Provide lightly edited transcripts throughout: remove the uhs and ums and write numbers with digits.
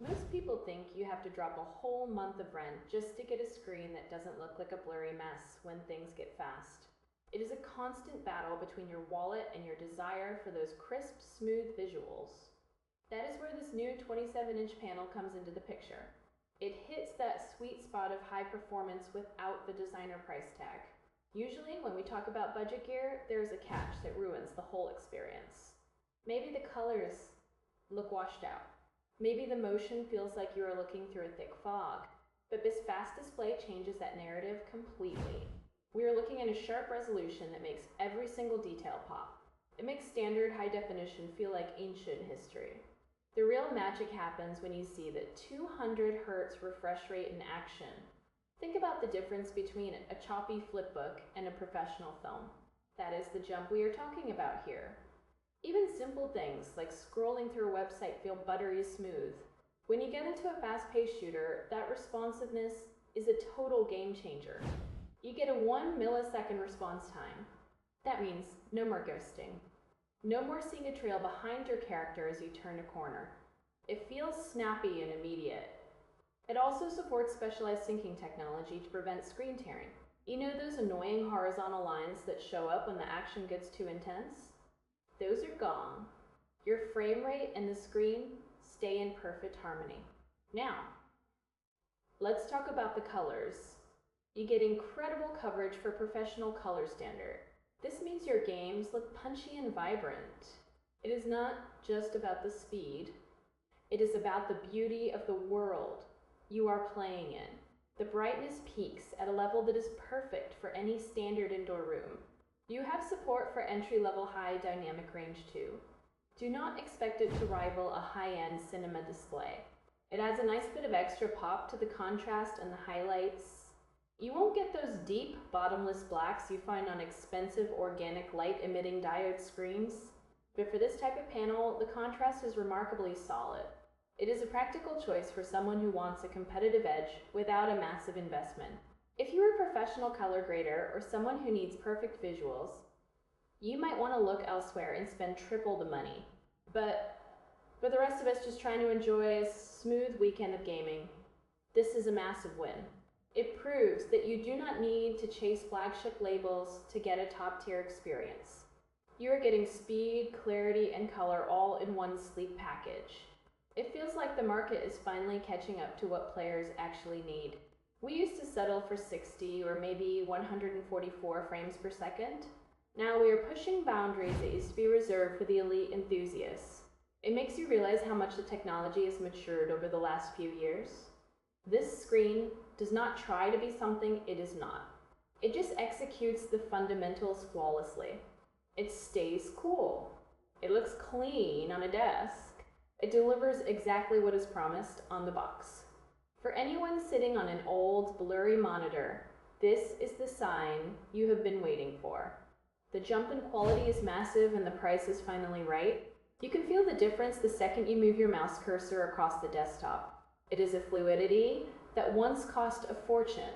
Most people think you have to drop a whole month of rent just to get a screen that doesn't look like a blurry mess when things get fast. It is a constant battle between your wallet and your desire for those crisp, smooth visuals. That is where this new 27-inch panel comes into the picture. It hits that sweet spot of high performance without the designer price tag. Usually when we talk about budget gear, there's a catch that ruins the whole experience. Maybe the colors look washed out. Maybe the motion feels like you are looking through a thick fog, but this fast display changes that narrative completely. We are looking at a sharp resolution that makes every single detail pop. It makes standard high definition feel like ancient history. The real magic happens when you see the 200 Hz refresh rate in action. Think about the difference between a choppy flipbook and a professional film. That is the jump we are talking about here. Even simple things like scrolling through a website feel buttery smooth. When you get into a fast-paced shooter, that responsiveness is a total game changer. You get a 1 millisecond response time. That means no more ghosting. No more seeing a trail behind your character as you turn a corner. It feels snappy and immediate. It also supports specialized syncing technology to prevent screen tearing. You know those annoying horizontal lines that show up when the action gets too intense? Those are gone. Your frame rate and the screen stay in perfect harmony. Now, let's talk about the colors. You get incredible coverage for professional color standard. This means your games look punchy and vibrant. It is not just about the speed. It is about the beauty of the world you are playing in. The brightness peaks at a level that is perfect for any standard indoor room. You have support for entry-level high dynamic range too. Do not expect it to rival a high-end cinema display. It adds a nice bit of extra pop to the contrast and the highlights. You won't get those deep, bottomless blacks you find on expensive organic light-emitting diode screens. But for this type of panel, the contrast is remarkably solid. It is a practical choice for someone who wants a competitive edge without a massive investment. If you are a professional color grader or someone who needs perfect visuals, you might want to look elsewhere and spend triple the money. But for the rest of us just trying to enjoy a smooth weekend of gaming, this is a massive win. It proves that you do not need to chase flagship labels to get a top-tier experience. You are getting speed, clarity, and color all in one sleek package. It feels like the market is finally catching up to what players actually need. We used to settle for 60 or maybe 144 frames per second. Now we are pushing boundaries that used to be reserved for the elite enthusiasts. It makes you realize how much the technology has matured over the last few years. This screen does not try to be something it is not. It just executes the fundamentals flawlessly. It stays cool. It looks clean on a desk. It delivers exactly what is promised on the box. For anyone sitting on an old, blurry monitor, this is the sign you have been waiting for. The jump in quality is massive and the price is finally right. You can feel the difference the second you move your mouse cursor across the desktop. It is a fluidity that once cost a fortune.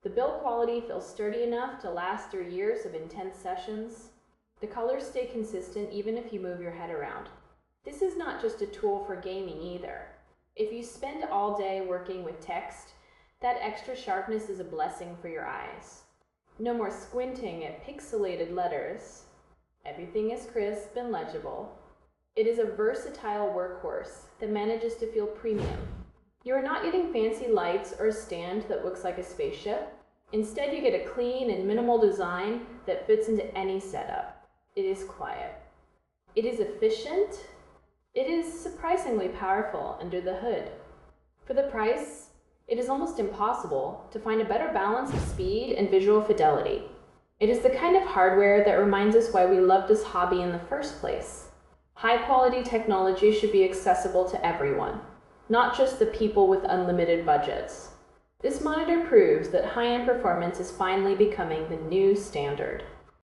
The build quality feels sturdy enough to last through years of intense sessions. The colors stay consistent even if you move your head around. This is not just a tool for gaming either. If you spend all day working with text, that extra sharpness is a blessing for your eyes. No more squinting at pixelated letters. Everything is crisp and legible. It is a versatile workhorse that manages to feel premium. You are not getting fancy lights or a stand that looks like a spaceship. Instead, you get a clean and minimal design that fits into any setup. It is quiet. It is efficient. It is surprisingly powerful under the hood. For the price, it is almost impossible to find a better balance of speed and visual fidelity. It is the kind of hardware that reminds us why we love this hobby in the first place. High-quality technology should be accessible to everyone, not just the people with unlimited budgets. This monitor proves that high-end performance is finally becoming the new standard.